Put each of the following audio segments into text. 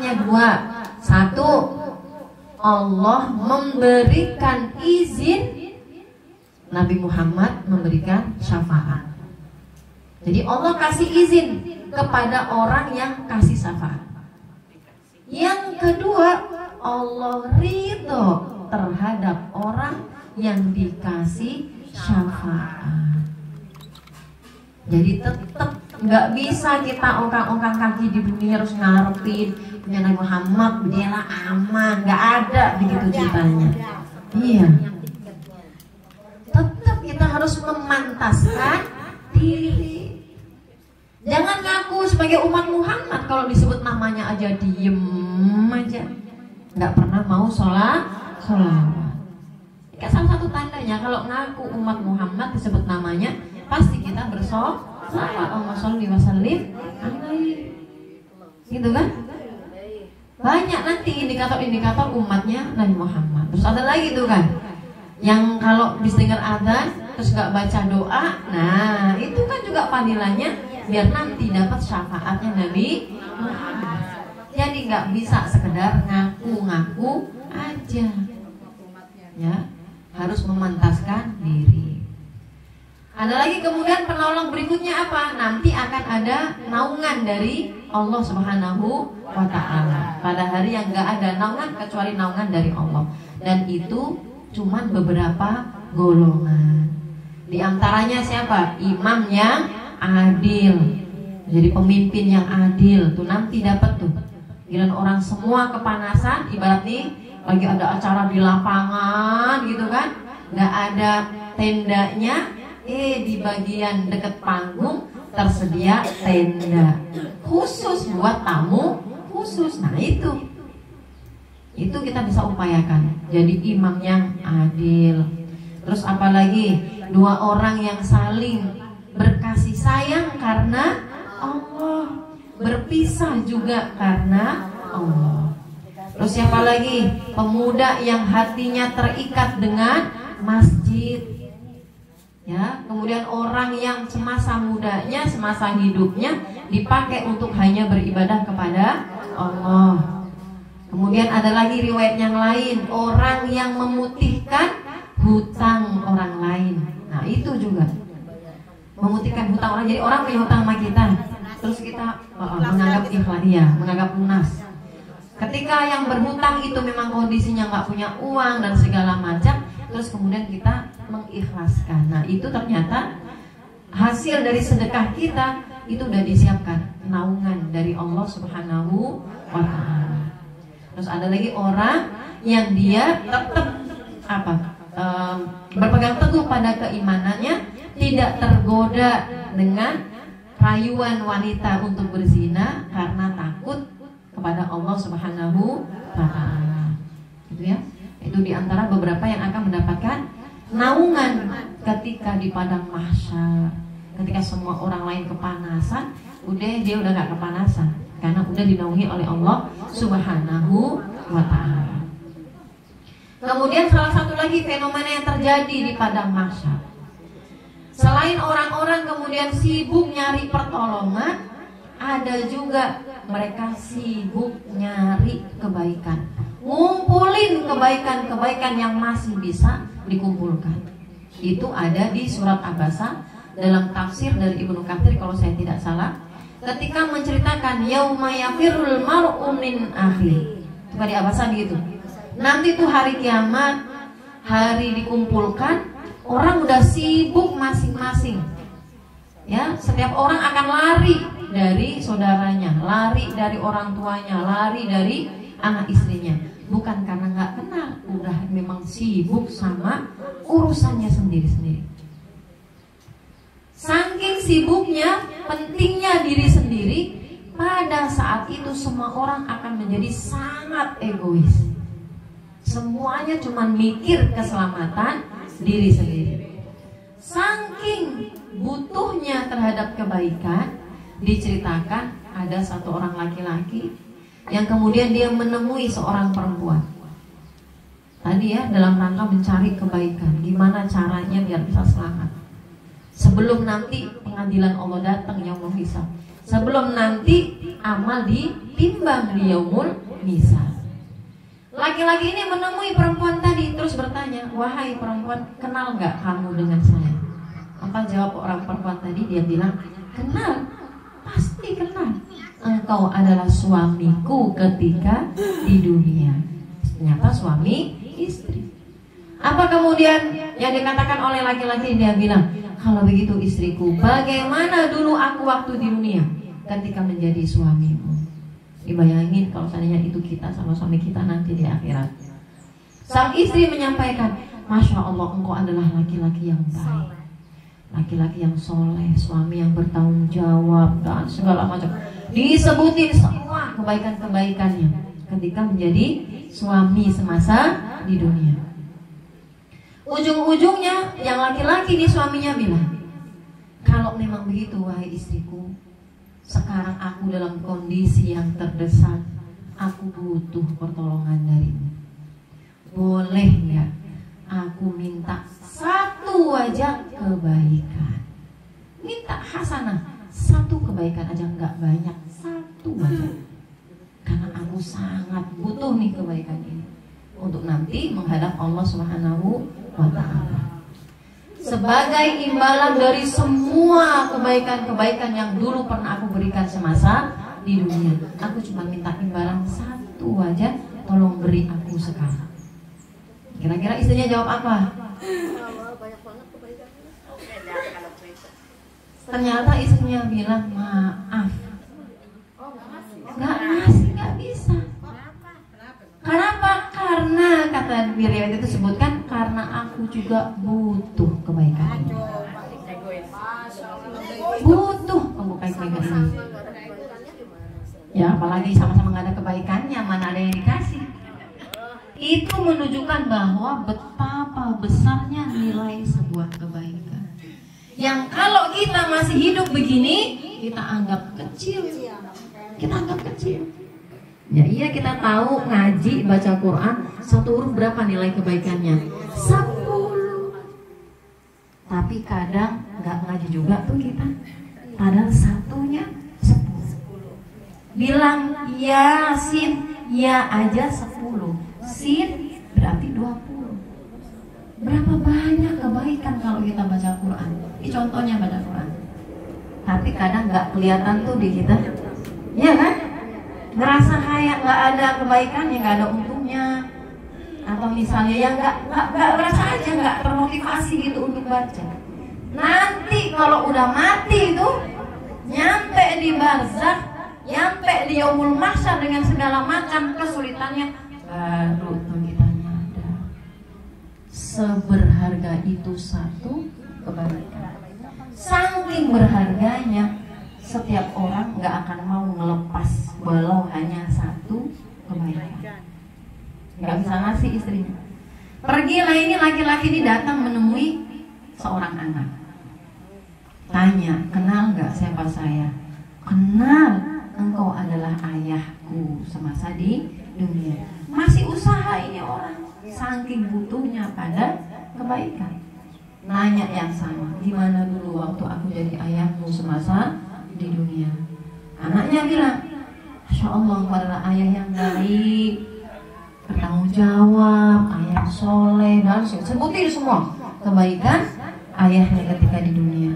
syaratnya dua. Satu, Allah memberikan izin Nabi Muhammad memberikan syafaat. Jadi Allah kasih izin kepada orang yang kasih syafaat. Yang kedua, Allah ridho terhadap orang yang dikasih syafaat. Jadi tetap nggak bisa kita ongkang-ongkang kaki di dunia harus ngarepin punya Nabi Muhammad dia aman, nggak ada begitu ceritanya. Iya. Tetap kita harus memantaskan diri. Jangan ngaku sebagai umat Muhammad kalau disebut namanya aja diem aja, nggak pernah mau sholat. Kan salah satu tandanya kalau ngaku umat Muhammad disebut namanya pasti kita bersolawat. Allahumma sholli wa sallim alaihi. Gitu kan? Banyak nanti indikator-indikator umatnya Nabi Muhammad. Terus ada lagi tuh kan, yang kalau bisa dengar adzan terus gak baca doa, nah itu kan juga panggilannya biar nanti dapat syafaatnya Nabi Muhammad. Jadi gak bisa sekedar ngaku-ngaku aja, ya harus memantaskan diri. Ada lagi kemudian penolong berikutnya apa? Nanti akan ada naungan dari Allah Subhanahu wa ta'ala pada hari yang gak ada naungan kecuali naungan dari Allah. Dan itu cuman beberapa golongan. Di antaranya siapa? Imam yang adil. Jadi pemimpin yang adil tuh nanti dapat tuh. Giliran orang semua kepanasan, ibarat nih lagi ada acara di lapangan gitu kan, gak ada tendanya. Di bagian dekat panggung tersedia tenda khusus buat tamu khusus. Nah itu kita bisa upayakan jadi imam yang adil. Terus apalagi dua orang yang saling berkasih sayang karena Allah, berpisah juga karena Allah. Terus siapa lagi? Pemuda yang hatinya terikat dengan masjid. Ya, kemudian orang yang semasa mudanya, semasa hidupnya dipakai untuk hanya beribadah kepada Allah. Kemudian ada lagi riwayat yang lain, orang yang memutihkan hutang orang lain. Nah, itu juga memutihkan hutang orang. Jadi orang punya hutang sama kita, terus kita menganggap ikhlas, ya, menganggap lunas. Ketika yang berhutang itu memang kondisinya nggak punya uang dan segala macam, terus kemudian kita mengikhlaskan. Nah itu ternyata hasil dari sedekah kita itu udah disiapkan naungan dari Allah Subhanahu wa ta'ala. Terus ada lagi orang yang dia tetap berpegang teguh pada keimanannya, tidak tergoda dengan rayuan wanita untuk berzina karena takut kepada Allah Subhanahu wa ta'ala. Gitu ya. Itu diantara beberapa yang akan mendapatkan naungan ketika di padang mahsyar. Ketika semua orang lain kepanasan, dia udah gak kepanasan karena udah dinaungi oleh Allah Subhanahu wa ta'ala. Kemudian salah satu lagi fenomena yang terjadi di padang mahsyar, selain orang-orang kemudian sibuk nyari pertolongan, ada juga mereka sibuk nyari kebaikan, ngumpulin kebaikan-kebaikan yang masih bisa dikumpulkan. Itu ada di surat Abasa dalam tafsir dari Ibnu Katsir kalau saya tidak salah, ketika menceritakan yauma yafirul mar'u min akhi. Itu di Abasa gitu. Nanti tuh hari kiamat, hari dikumpulkan, orang udah sibuk masing-masing. Ya, setiap orang akan lari dari saudaranya, lari dari orang tuanya, lari dari anak istrinya. Bukan karena nggak kenal, udah memang sibuk sama urusannya sendiri-sendiri. Saking sibuknya, pentingnya diri sendiri, pada saat itu semua orang akan menjadi sangat egois. Semuanya cuma mikir keselamatan diri sendiri. Saking butuhnya terhadap kebaikan, diceritakan ada satu orang laki-laki yang kemudian dia menemui seorang perempuan. Tadi ya, dalam rangka mencari kebaikan, gimana caranya biar bisa selamat. Sebelum nanti pengadilan Allah datang yang menghisab, sebelum nanti amal ditimbang di yaumul misal. Laki-laki ini menemui perempuan tadi terus bertanya, wahai perempuan, kenal nggak kamu dengan saya? Apa jawab orang perempuan tadi? Dia bilang, kenal, pasti kenal. Engkau adalah suamiku ketika di dunia. Ternyata suami istri. Apa kemudian yang dikatakan oleh laki-laki? Dia bilang, kalau begitu istriku, bagaimana dulu aku waktu di dunia ketika menjadi suamimu? Dibayangin kalau seandainya itu kita sama suami kita nanti di akhirat. Sang istri menyampaikan, Masya Allah, engkau adalah laki-laki yang baik, laki-laki yang soleh, suami yang bertanggung jawab, dan segala macam. Disebutin semua kebaikan-kebaikannya ketika menjadi suami semasa di dunia. Ujung-ujungnya yang laki-laki ini suaminya bilang, kalau memang begitu wahai istriku, sekarang aku dalam kondisi yang terdesak, aku butuh pertolongan darimu. Boleh nggak aku minta satu aja kebaikan? Minta hasanah, satu kebaikan aja, nggak banyak, satu aja. Karena aku sangat butuh nih kebaikan ini untuk nanti menghadap Allah Subhanahu wa Ta'ala. Sebagai imbalan dari semua kebaikan-kebaikan yang dulu pernah aku berikan semasa di dunia, aku cuma minta imbalan satu aja, tolong beri aku sekarang. Kira-kira istrinya jawab apa? Ternyata istrinya bilang, maaf, nggak ngasih, nggak bisa. Kenapa? Karena kata di riwayat itu sebutkan, karena aku juga butuh kebaikan ini. Butuh kebaikan ini. Ya apalagi sama-sama nggak ada kebaikannya, mana ada yang dikasih. Itu menunjukkan bahwa betapa besarnya nilai sebuah kebaikan, yang kalau kita masih hidup begini, kita anggap kecil. Kita anggap kecil. Ya iya, kita tahu ngaji, baca Quran, satu huruf berapa nilai kebaikannya? 10. Tapi kadang nggak ngaji juga tuh kita, padahal satunya 10. Bilang Yasin, ya aja 10, Sin berarti 20. Berapa banyak kebaikan kalau kita baca Quran. Ini contohnya baca Quran. Tapi kadang nggak kelihatan tuh di kita, ya kan? Ngerasa kayak nggak ada kebaikannya, nggak ada untungnya, atau misalnya yang nggak ngerasa aja, nggak termotivasi gitu untuk baca. Nanti kalau udah mati itu, nyampe di barzakh, nyampe di yaumul mahsyar dengan segala macam kesulitannya, baru kita nyadar seberharga itu satu kebaikan. Saking berharganya, setiap orang nggak akan mau ngelepas walau hanya satu kebaikan. Nggak bisa ngasih istrinya. Pergilah ini laki-laki ini datang menemui seorang anak. Tanya, kenal nggak siapa saya? Kenal, engkau adalah ayahku semasa di dunia. Masih usaha ini orang, saking butuhnya pada kebaikan. Nanya yang sama, gimana dulu waktu aku jadi ayahmu semasa di dunia? Anaknya bilang, Masya Allah, adalah ayah yang baik, bertanggung jawab, ayah soleh, dan sebutin semua kebaikan ayahnya ketika di dunia.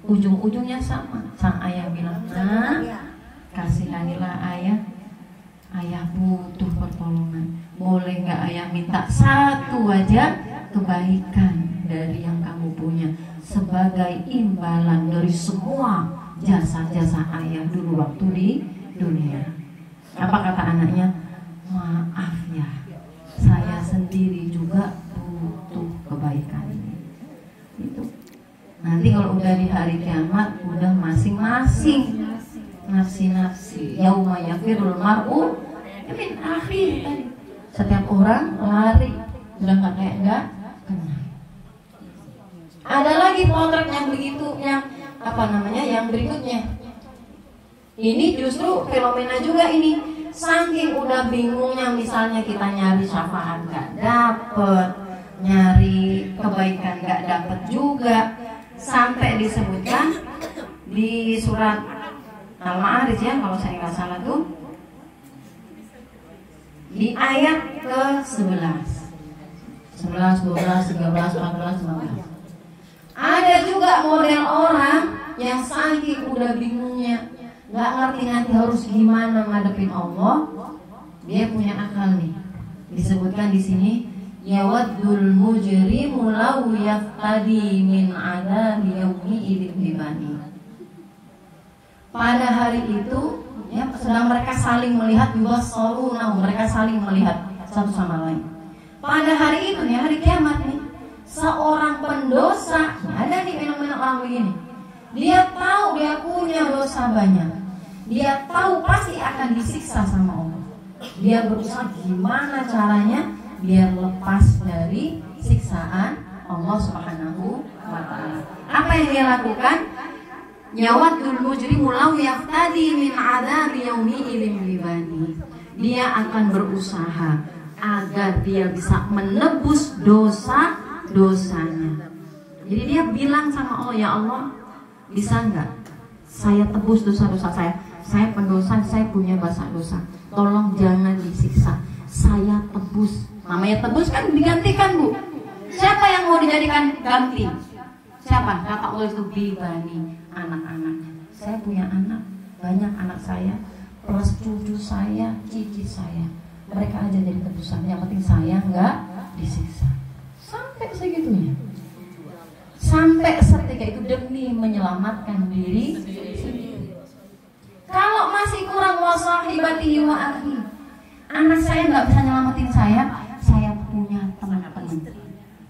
Ujung-ujungnya sama, sang ayah bilang, nah, kasihanilah ayah, ayah butuh pertolongan. Boleh nggak ayah minta satu aja kebaikan dari yang kamu punya sebagai imbalan dari semua jasa-jasa ayah dulu waktu di dunia. Apa kata anaknya? Maaf ya, saya sendiri juga butuh kebaikan ini. Itu. Nanti kalau udah di hari kiamat, udah masing-masing nafsi-nafsi. Yauma yafirul mar'u min akhihi tadi. Setiap orang lari, udah nggak kayak nggak kenal. Ada lagi potret yang begitu, yang yang berikutnya. Ini justru fenomena juga ini. Saking udah bingungnya, misalnya kita nyari syafaat nggak dapet, nyari kebaikan nggak dapet juga, sampai disebutkan di surat Al-Ma'arij ya, kalau saya nggak salah tuh, Di ayat ke-11, 11, 12, 13, 14, 15. Ada juga model orang yang saking udah bingungnya, nggak ngerti harus gimana ngadepin Allah, dia punya akal nih. Disebutkan di sini, yawaddul mujrimu law yaftadi min adzabi yaumi idzin bibani. Pada hari itu, ya, sedang mereka saling melihat, mereka saling melihat satu sama lain. Pada hari itu, ya, hari kiamat nih, seorang pendosa, ada nih fenomena orang begini. Dia tahu dia punya dosa banyak. Dia tahu pasti akan disiksa sama Allah. Dia berusaha gimana caranya biar lepas dari siksaan Allah Subhanahu wa ta'ala. Apa yang dia lakukan? Yawaddul mujrimu law yaftadi min adzabi yaumi idzin bibani. Dia akan berusaha agar dia bisa menebus dosa-dosanya. Jadi dia bilang sama Allah, ya Allah, bisa nggak saya tebus dosa-dosa saya? Saya pendosa, saya punya banyak dosa. Tolong jangan disiksa. Saya tebus. Namanya tebus kan digantikan, Bu. Siapa yang mau dijadikan ganti? Siapa? Kata Allah itu bibani, anak-anaknya. Saya punya anak, banyak anak saya, plus cucu saya, cici saya. Mereka aja jadi tebusan. Yang penting saya nggak disiksa. Sampai segitunya. Sampai setika itu demi menyelamatkan diri sendiri. Kalau masih kurang wasahibati wa akhi, anak saya nggak bisa nyelamatin saya punya teman-teman.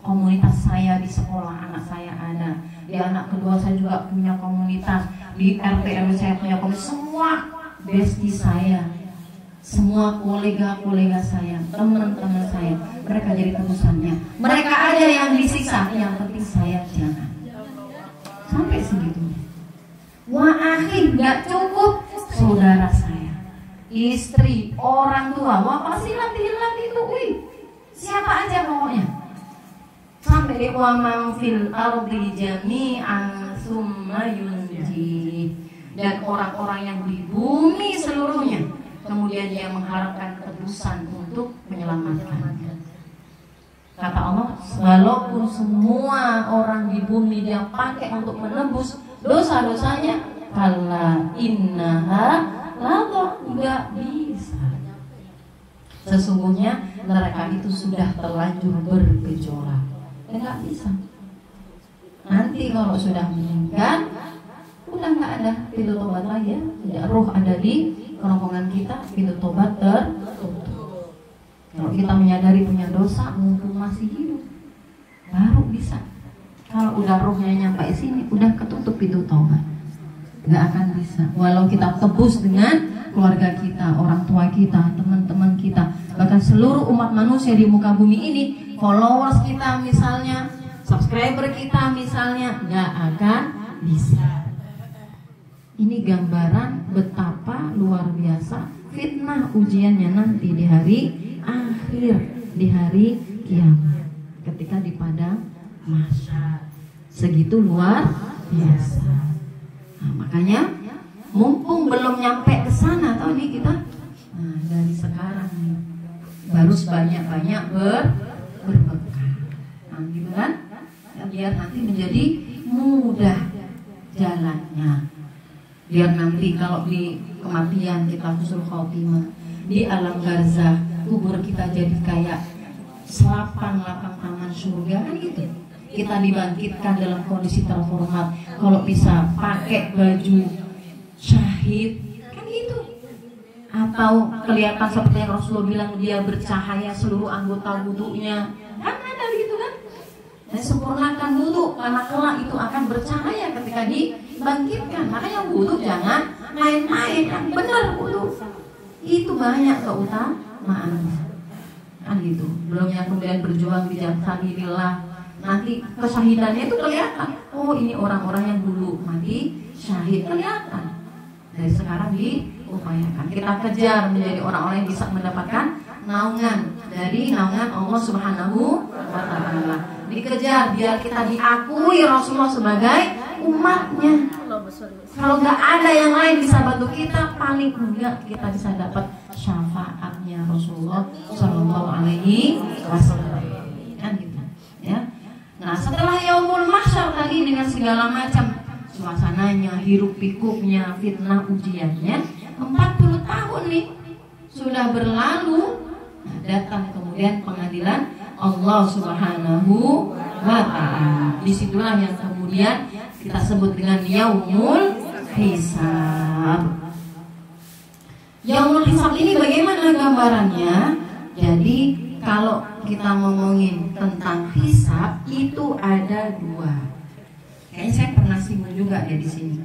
Komunitas saya di sekolah anak saya ada, di anak kedua saya juga punya komunitas, di RT RW saya punya komunitas, semua bestie saya, semua kolega-kolega saya, teman-teman saya, mereka jadi tebusannya. Mereka aja yang disiksa, yang penting saya jangan. Sampai segitunya. Wah, akhir nggak cukup, saudara saya, istri, orang tua, wah pasti hilang itu, siapa aja pokoknya. Sampai di wa man fil ardi jami'an summa yunji, dan orang-orang yang di bumi seluruhnya, kemudian dia mengharapkan tebusan untuk menyelamatkannya. Kata Allah, walaupun semua orang di bumi dia pakai untuk menebus dosa-dosanya, kala innaha lada, enggak bisa. Sesungguhnya neraka itu sudah terlanjur bergejolak. Enggak bisa. Nanti kalau sudah meninggal, udah nggak ada pintu tobat lagi ya. Tidak, roh ada di kerongkongan kita, pintu tobat tertutup. Kalau kita menyadari punya dosa, mumpung masih hidup, baru bisa. Kalau udah rohnya nyampe sini, udah ketutup pintu tobat, nggak akan bisa. Walau kita tebus dengan keluarga kita, orang tua kita, teman-teman kita, bahkan seluruh umat manusia di muka bumi ini, followers kita misalnya, subscriber kita misalnya, nggak akan bisa. Ini gambaran betapa luar biasa fitnah ujiannya nanti di hari akhir, di hari kiamat, ketika di padang mahsyar. Segitu luar biasa. Nah, makanya mumpung belum nyampe ke sana, tahu nih kita, nah, dari sekarang nih baru sebanyak-banyak berbekal. Nah, gitu kan? Ya, biar nanti menjadi mudah jalannya. Biar nanti kalau di kematian kita husnul khotimah, di alam barzakh kubur kita jadi kayak lapang taman surga kan gitu. Kita dibangkitkan dalam kondisi terhormat. Kalau bisa pakai baju syahid kan gitu. Atau kelihatan seperti yang Rasulullah bilang, dia bercahaya seluruh anggota wudunya. Kan ada gitu kan? Dan sempurnakan wudu karena kelak itu akan bercahaya ketika dibangkitkan. Makanya wudu jangan main-main, yang benar wudu. Itu banyak keutamaannya. Kan gitu. Belum yang kemudian berjuang di jalan sabilillah. Nanti kesyahidannya itu kelihatan. Oh, ini orang-orang yang dulu mati syahid, kelihatan. Dari sekarang diupayakan. Kita kejar menjadi orang-orang yang bisa mendapatkan naungan dari naungan Allah Subhanahu wa ta'ala. Dikejar biar kita diakui Rasulullah sebagai umatnya. Kalau nggak ada yang lain bisa bantu kita, paling enggak kita bisa dapat syafaatnya Rasulullah Rasulullah Shallallahu Alaihi Wasallam. Kan gitu, ya. Nah, setelah yaumul mahsyar tadi dengan segala macam suasananya, hiruk pikuknya, fitnah ujiannya, 40 tahun nih sudah berlalu. Nah, datang kemudian pengadilan Allah Subhanahu wa Ta'ala. Disitulah yang kemudian kita sebut dengan yaumul hisab. Yaumul hisab ini bagaimana gambarannya? Jadi kalau kita ngomongin tentang hisab itu ada dua. Kayaknya saya pernah singgung juga ya di sini.